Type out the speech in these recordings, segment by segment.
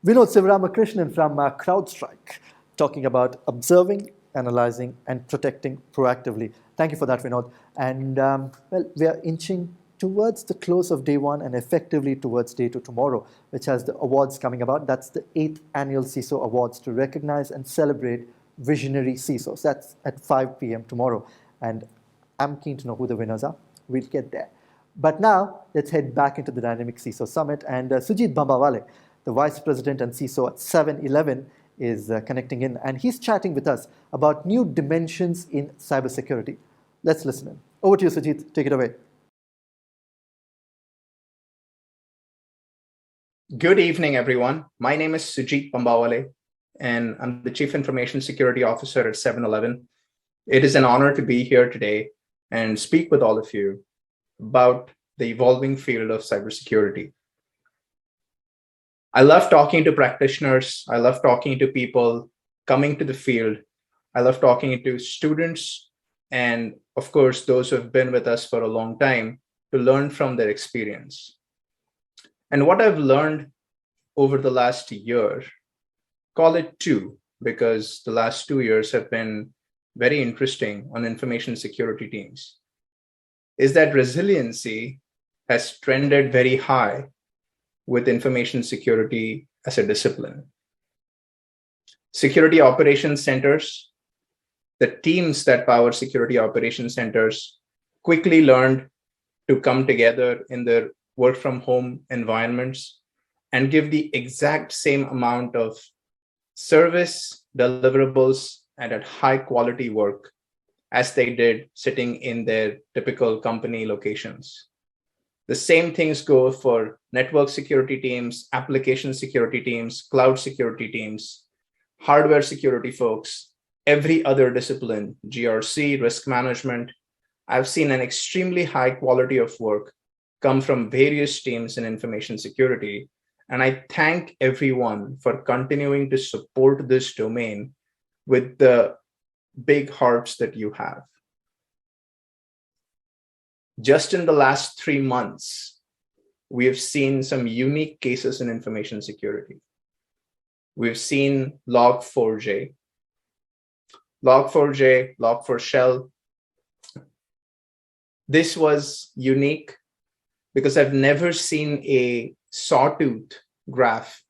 Vinod Sivaramakrishnan from CrowdStrike, talking about observing, analyzing, and protecting proactively. Thank you for that, Vinod. And well, we are inching towards the close of day one and effectively towards day two tomorrow, which has the awards coming about. That's the 8th annual CISO Awards to recognize and celebrate visionary CISOs. That's at 5 p.m. tomorrow. And I'm keen to know who the winners are. We'll get there. But now, let's head back into the Dynamic CISO Summit. And Sujeet Bambawale, the Vice President and CISO at 7-Eleven, is connecting in. And he's chatting with us about new dimensions in cybersecurity. Let's listen in. Over to you, Sujeet. Take it away. Good evening, everyone. My name is Sujeet Bambawale, and I'm the Chief Information Security Officer at 7-Eleven. It is an honor to be here today and speak with all of you about the evolving field of cybersecurity. I love talking to practitioners. I love talking to people coming to the field. I love talking to students and, of course, those who have been with us for a long time to learn from their experience. And what I've learned over the last year, call it two, because the last 2 years have been very interesting on information security teams, is that resiliency has trended very high with information security as a discipline. Security operations centers, the teams that power security operations centers quickly learned to come together in their work from home environments and give the exact same amount of service, deliverables, and at high quality work as they did sitting in their typical company locations. The same things go for network security teams, application security teams, cloud security teams, hardware security folks, every other discipline, GRC, risk management. I've seen an extremely high quality of work come from various teams in information security. And I thank everyone for continuing to support this domain with the big hearts that you have. Just in the last 3 months, we have seen some unique cases in information security. We've seen Log4j, Log4Shell. This was unique because I've never seen a sawtooth graph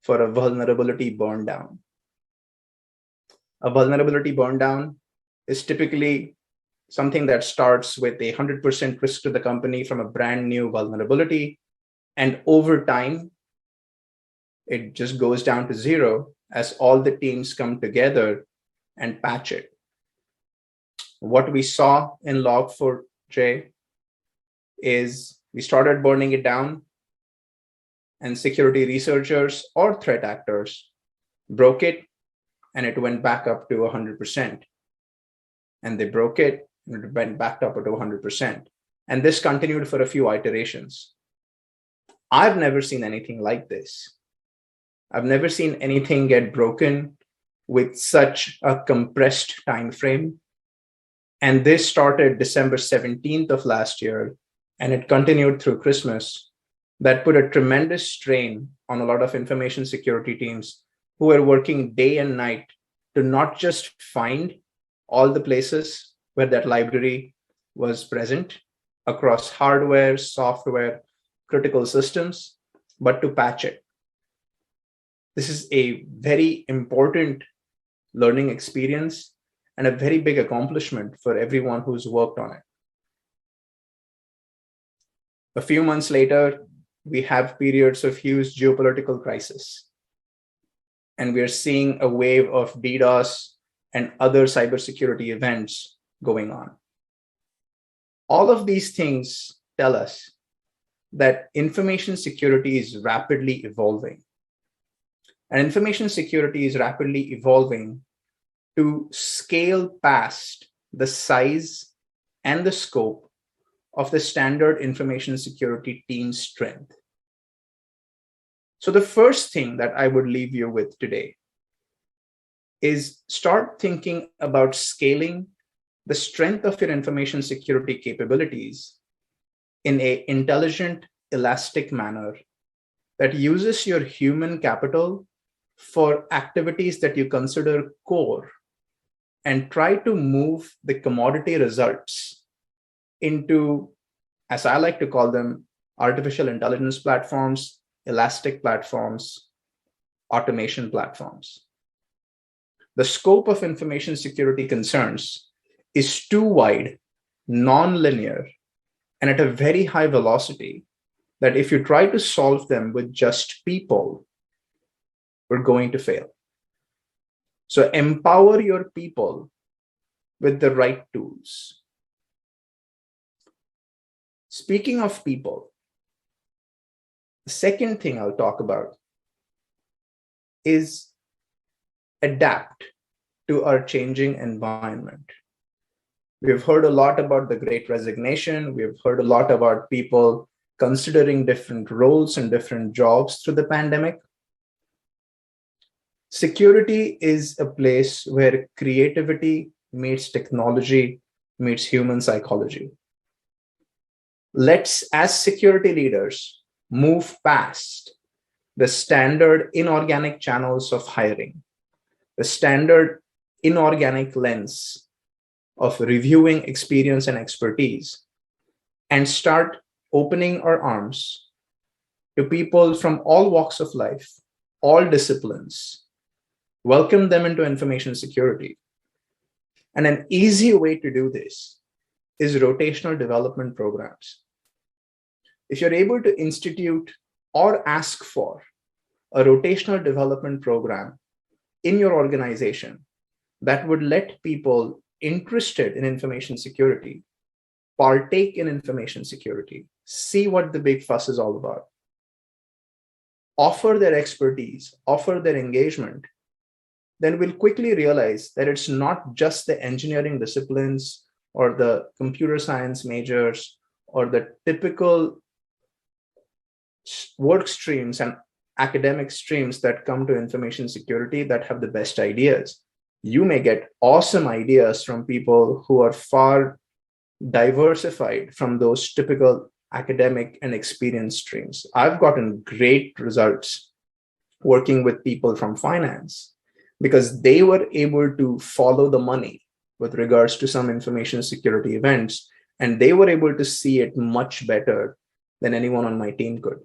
for a vulnerability burn down. A vulnerability burn down is typically something that starts with a 100% risk to the company from a brand new vulnerability. And over time, it just goes down to zero as all the teams come together and patch it. What we saw in Log4j is we started burning it down, and security researchers or threat actors broke it, and it went back up to 100%. And they broke it, and it went back up to 100%. And this continued for a few iterations. I've never seen anything like this. I've never seen anything get broken with such a compressed time frame. And this started December 17th of last year, and it continued through Christmas. That put a tremendous strain on a lot of information security teams who were working day and night to not just find all the places where that library was present across hardware, software, critical systems, but to patch it. This is a very important learning experience and a very big accomplishment for everyone who's worked on it. A few months later, we have periods of huge geopolitical crisis. And we are seeing a wave of DDoS and other cybersecurity events going on. All of these things tell us that information security is rapidly evolving. And information security is rapidly evolving to scale past the size and the scope of the standard information security team's strength. So the first thing that I would leave you with today is start thinking about scaling the strength of your information security capabilities in an intelligent, elastic manner that uses your human capital for activities that you consider core and try to move the commodity results into, as I like to call them, artificial intelligence platforms, elastic platforms, automation platforms. The scope of information security concerns is too wide, non-linear, and at a very high velocity that if you try to solve them with just people, we're going to fail. So empower your people with the right tools. Speaking of people, the second thing I'll talk about is adapt to our changing environment. We've heard a lot about the Great Resignation. We've heard a lot about people considering different roles and different jobs through the pandemic. Security is a place where creativity meets technology, meets human psychology. Let's, as security leaders, move past the standard inorganic channels of hiring, the standard inorganic lens of reviewing experience and expertise, and start opening our arms to people from all walks of life, all disciplines, welcome them into information security. And an easy way to do this is rotational development programs. If you're able to institute or ask for a rotational development program in your organization that would let people interested in information security partake in information security, see what the big fuss is all about, offer their expertise, offer their engagement, then we'll quickly realize that it's not just the engineering disciplines or the computer science majors or the typical work streams and academic streams that come to information security that have the best ideas. You may get awesome ideas from people who are far diversified from those typical academic and experience streams. I've gotten great results working with people from finance because they were able to follow the money with regards to some information security events, and they were able to see it much better than anyone on my team could.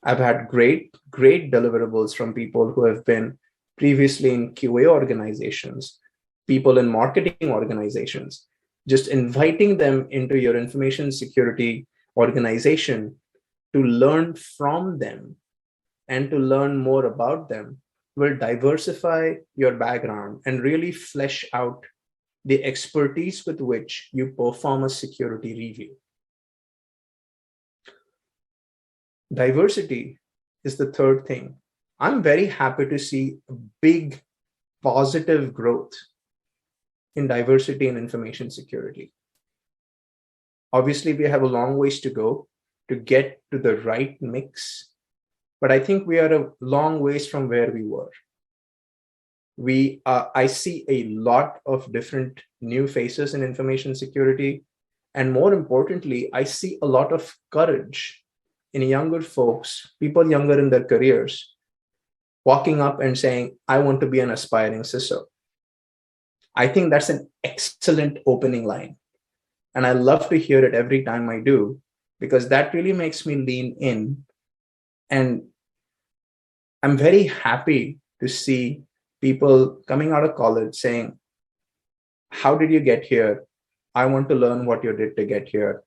I've had great deliverables from people who have been previously in QA organizations, people in marketing organizations, just inviting them into your information security organization to learn from them and to learn more about them will diversify your background and really flesh out the expertise with which you perform a security review. Diversity is the third thing. I'm very happy to see big positive growth in diversity and information security. Obviously, we have a long ways to go to get to the right mix, but I think we are a long ways from where we were. I see a lot of different new faces in information security, and more importantly, I see a lot of courage in younger folks, people younger in their careers, walking up and saying, I want to be an aspiring CISO. I think that's an excellent opening line. And I love to hear it every time I do, because that really makes me lean in. And I'm very happy to see people coming out of college saying, how did you get here? I want to learn what you did to get here.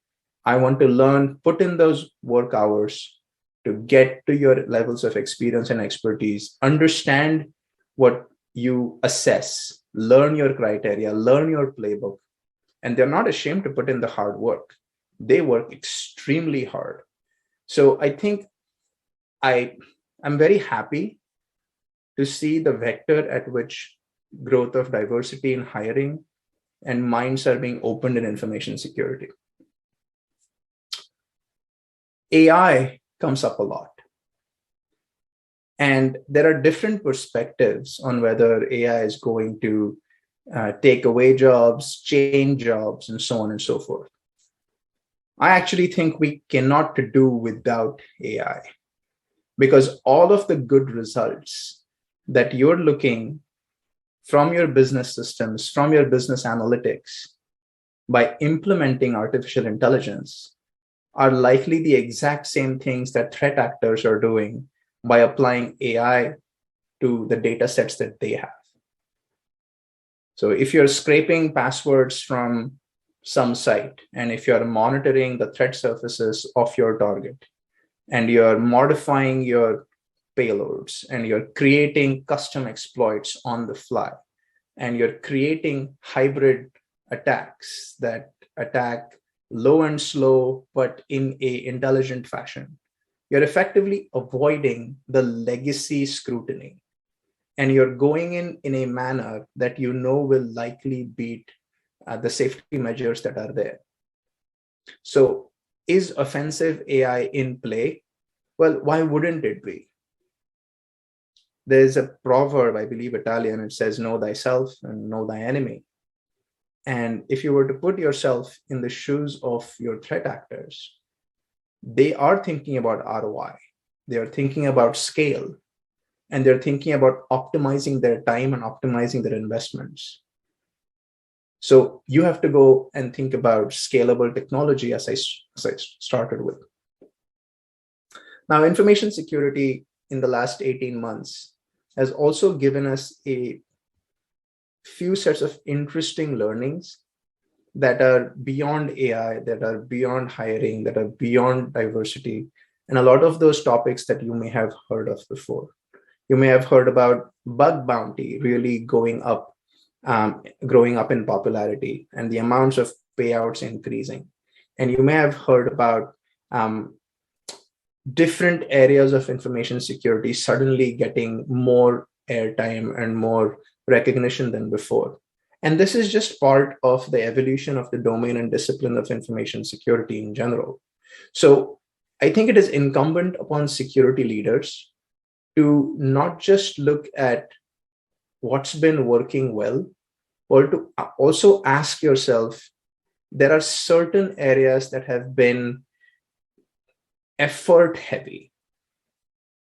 I want to learn, put in those work hours to get to your levels of experience and expertise, understand what you assess, learn your criteria, learn your playbook. And they're not ashamed to put in the hard work. They work extremely hard. So I think I'm very happy to see the vector at which growth of diversity in hiring and minds are being opened in information security. AI comes up a lot. And there are different perspectives on whether AI is going to take away jobs, change jobs, and so on and so forth. I actually think we cannot do without AI. because all of the good results that you're looking from your business systems, from your business analytics, by implementing artificial intelligence are likely the exact same things that threat actors are doing by applying AI to the data sets that they have. So if you're scraping passwords from some site, and if you're monitoring the threat surfaces of your target, and you're modifying your payloads, and you're creating custom exploits on the fly, and you're creating hybrid attacks that attack low and slow, but in a intelligent fashion, you're effectively avoiding the legacy scrutiny. And you're going in a manner that you know will likely beat the safety measures that are there. So is offensive AI in play? Well, why wouldn't it be? There's a proverb, I believe Italian, it says, know thyself and know thy enemy. And if you were to put yourself in the shoes of your threat actors, they are thinking about ROI. They are thinking about scale, and they're thinking about optimizing their time and optimizing their investments. So you have to go and think about scalable technology, as I started with. Now, information security in the last 18 months has also given us a few sets of interesting learnings that are beyond AI, that are beyond hiring, that are beyond diversity, and a lot of those topics that you may have heard of before. You may have heard about bug bounty really growing up in popularity, and the amounts of payouts increasing. And you may have heard about different areas of information security suddenly getting more airtime and more recognition than before. And this is just part of the evolution of the domain and discipline of information security in general. So I think it is incumbent upon security leaders to not just look at what's been working well, or to also ask yourself, there are certain areas that have been effort heavy.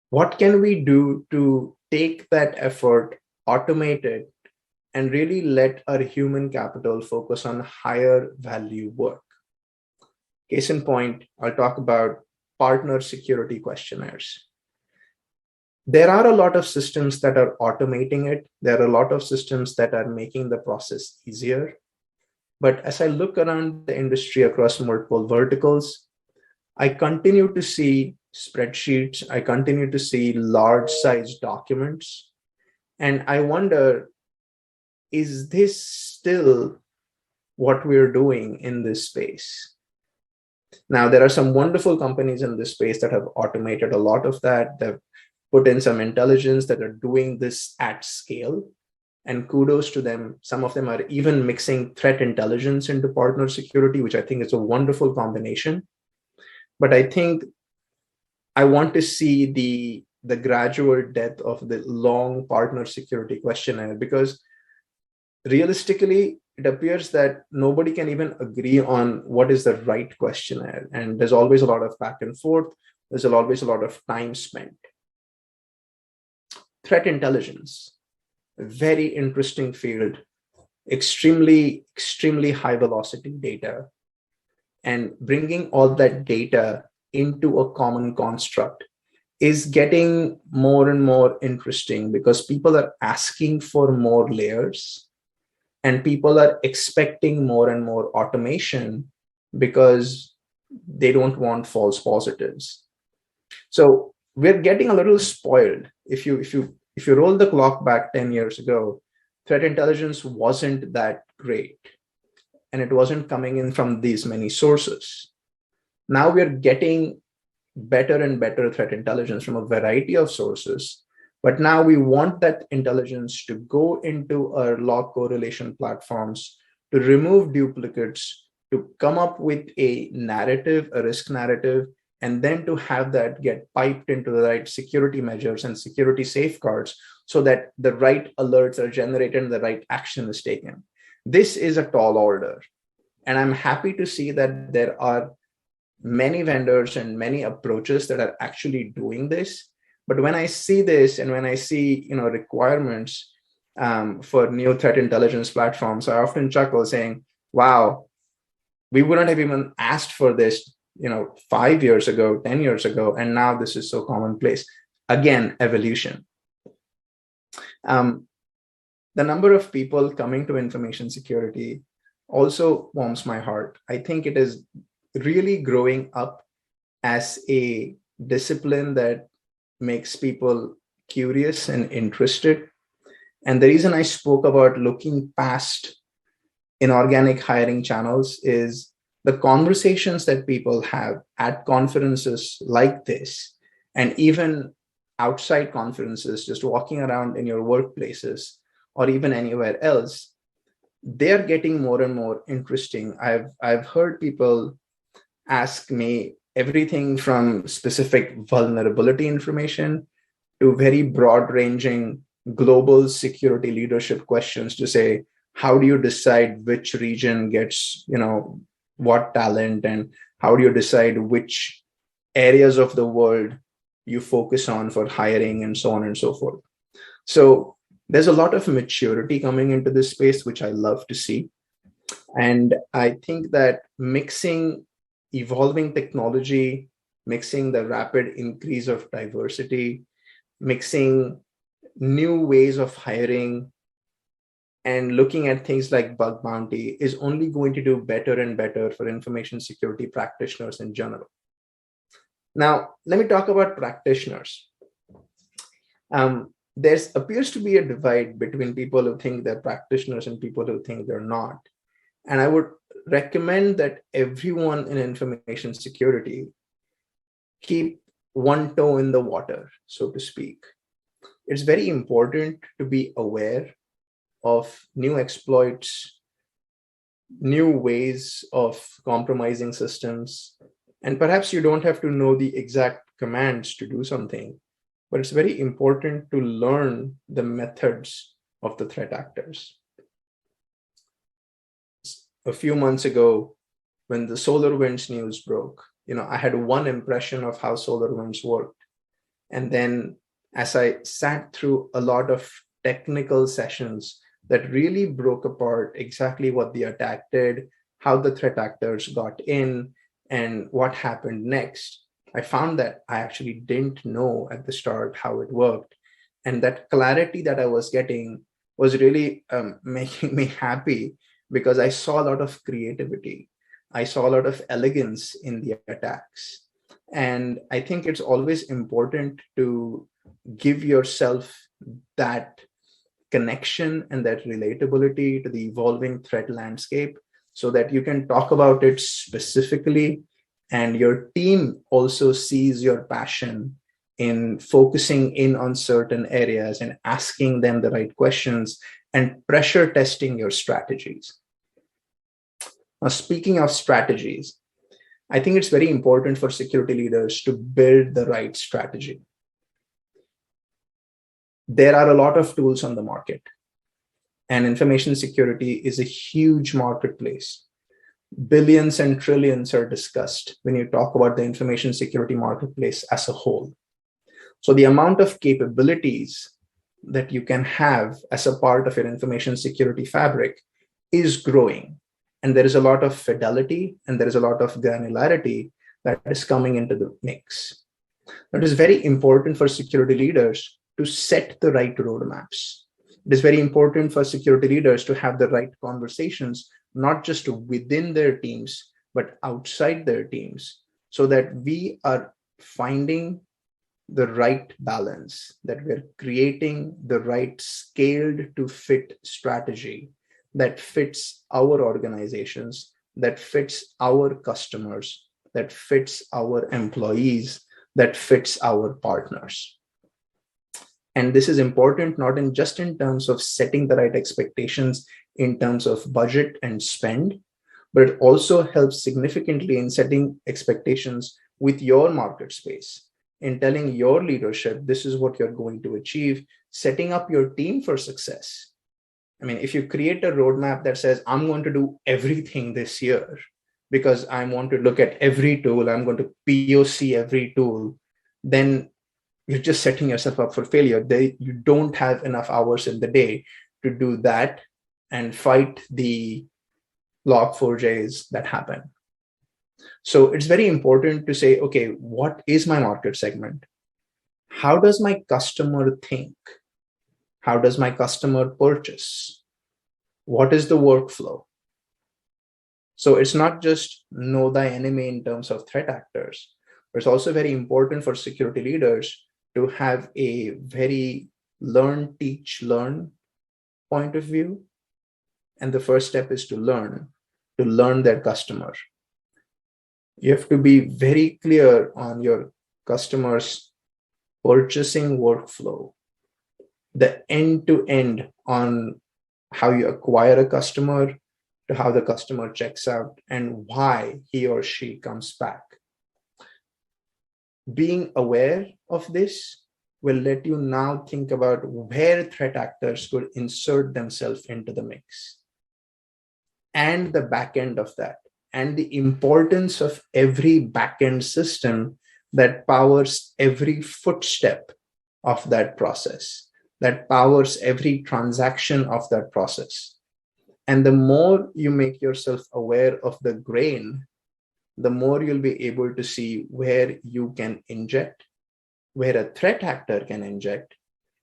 What can we do to take that effort, automate it, and really let our human capital focus on higher value work? Case in point, I'll talk about partner security questionnaires. There are a lot of systems that are automating it. There are a lot of systems that are making the process easier. But as I look around the industry across multiple verticals, I continue to see spreadsheets. I continue to see large size documents. And I wonder, is this still what we're doing in this space? Now, there are some wonderful companies in this space that have automated a lot of that. They've put in some intelligence that are doing this at scale. And kudos to them. Some of them are even mixing threat intelligence into partner security, which I think is a wonderful combination. But I think I want to see the gradual death of the long partner security questionnaire, because realistically, it appears that nobody can even agree on what is the right questionnaire. And there's always a lot of back and forth. There's always a lot of time spent. Threat intelligence, a very interesting field, extremely high velocity data, and bringing all that data into a common construct is getting more and more interesting, because people are asking for more layers and people are expecting more and more automation because they don't want false positives. So we're getting a little spoiled. If you roll the clock back 10 years ago, threat intelligence wasn't that great, and it wasn't coming in from these many sources. Now we're getting better and better threat intelligence from a variety of sources, but now we want that intelligence to go into our log correlation platforms, to remove duplicates, to come up with a narrative, a risk narrative, and then to have that get piped into the right security measures and security safeguards so that the right alerts are generated and the right action is taken. This is a tall order. And I'm happy to see that there are many vendors and many approaches that are actually doing this. But when I see this and when I see requirements for new threat intelligence platforms, I often chuckle saying, wow, we wouldn't have even asked for this 5 years ago, 10 years ago, and now this is so commonplace. Again, evolution. The number of people coming to information security also warms my heart. I think it is really growing up as a discipline that makes people curious and interested. And the reason I spoke about looking past inorganic hiring channels is the conversations that people have at conferences like this, and even outside conferences, just walking around in your workplaces or even anywhere else, they're getting more and more interesting. I've heard people ask me everything from specific vulnerability information to very broad ranging global security leadership questions to say, how do you decide which region gets what talent, and how do you decide which areas of the world you focus on for hiring, and so on and so forth. So there's a lot of maturity coming into this space, which I love to see. And I think that mixing evolving technology, mixing the rapid increase of diversity, mixing new ways of hiring, and looking at things like bug bounty is only going to do better and better for information security practitioners in general. Now, let me talk about practitioners. There appears to be a divide between people who think they're practitioners and people who think they're not. And I would recommend that everyone in information security keep one toe in the water, so to speak. It's very important to be aware of new exploits, new ways of compromising systems. And perhaps you don't have to know the exact commands to do something, but it's very important to learn the methods of the threat actors. A few months ago, when the SolarWinds news broke, I had one impression of how SolarWinds worked. And then as I sat through a lot of technical sessions that really broke apart exactly what the attack did, how the threat actors got in, and what happened next, I found that I actually didn't know at the start how it worked. And that clarity that I was getting was really making me happy, because I saw a lot of creativity. I saw a lot of elegance in the attacks. And I think it's always important to give yourself that connection and that relatability to the evolving threat landscape so that you can talk about it specifically, and your team also sees your passion in focusing in on certain areas and asking them the right questions and pressure testing your strategies. Now, speaking of strategies, I think it's very important for security leaders to build the right strategy. There are a lot of tools on the market, and information security is a huge marketplace. Billions and trillions are discussed when you talk about the information security marketplace as a whole. So the amount of capabilities that you can have as a part of your information security fabric is growing. And there is a lot of fidelity and there is a lot of granularity that is coming into the mix. It is very important for security leaders to set the right roadmaps. It is very important for security leaders to have the right conversations, not just within their teams, but outside their teams, so that we are finding the right balance, that we're creating the right scaled to fit strategy that fits our organizations, that fits our customers, that fits our employees, that fits our partners. And this is important not just in terms of setting the right expectations in terms of budget and spend, but it also helps significantly in setting expectations with your market space, in telling your leadership, this is what you're going to achieve, setting up your team for success. I mean, if you create a roadmap that says, I'm going to do everything this year because I want to look at every tool, I'm going to POC every tool, then you're just setting yourself up for failure. You don't have enough hours in the day to do that and fight the log4js that happen. So it's very important to say, okay, what is my market segment? How does my customer think? How does my customer purchase? What is the workflow? So it's not just know thy enemy in terms of threat actors, but it's also very important for security leaders to have a very learn, teach, learn point of view. And the first step is to learn their customer. You have to be very clear on your customer's purchasing workflow, the end-to-end on how you acquire a customer to how the customer checks out and why he or she comes back. Being aware of this will let you now think about where threat actors could insert themselves into the mix and the back end of that, and the importance of every back-end system that powers every footstep of that process, that powers every transaction of that process. And the more you make yourself aware of the grain, the more you'll be able to see where you can inject, where a threat actor can inject,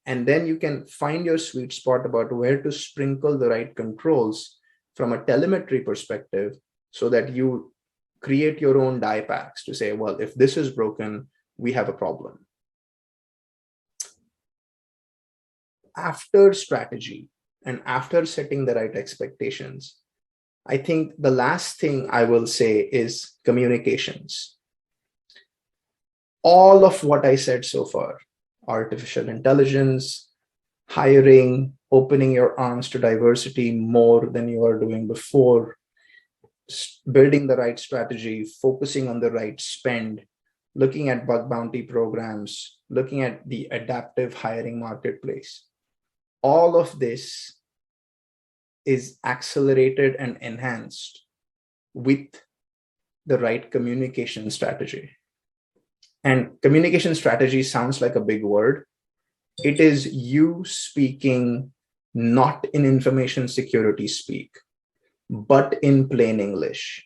and then you can find your sweet spot about where to sprinkle the right controls from a telemetry perspective so that you create your own die packs to say, well, if this is broken, we have a problem. After strategy and after setting the right expectations, I think the last thing I will say is communications. All of what I said so far, artificial intelligence, hiring, opening your arms to diversity more than you are doing before, building the right strategy, focusing on the right spend, looking at bug bounty programs, looking at the adaptive hiring marketplace. All of this is accelerated and enhanced with the right communication strategy. And communication strategy sounds like a big word. It is you speaking not in information security speak, but in plain English.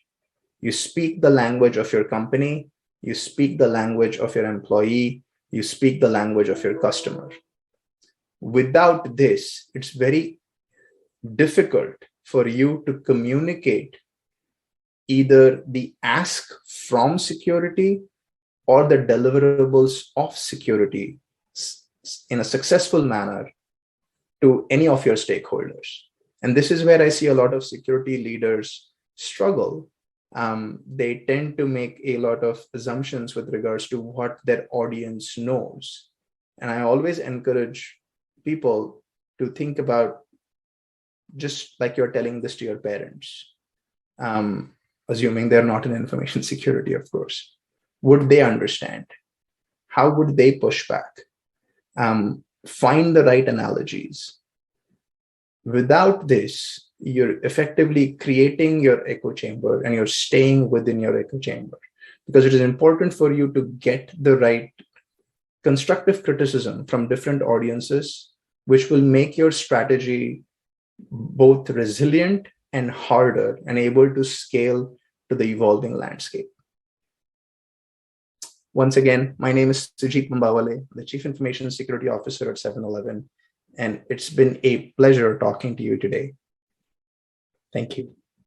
You speak the language of your company, you speak the language of your employee, you speak the language of your customer. Without this, it's very difficult for you to communicate either the ask from security or the deliverables of security in a successful manner to any of your stakeholders. And this is where I see a lot of security leaders struggle. They tend to make a lot of assumptions with regards to what their audience knows. And I always encourage people to think about, just like you're telling this to your parents, assuming they're not in information security, of course. Would they understand? How would they push back? Find the right analogies. Without this, you're effectively creating your echo chamber and you're staying within your echo chamber, because it is important for you to get the right constructive criticism from different audiences, which will make your strategy both resilient and harder and able to scale to the evolving landscape. Once again, my name is Sujeet Bambawale, the Chief Information Security Officer at 7-Eleven, and it's been a pleasure talking to you today. Thank you.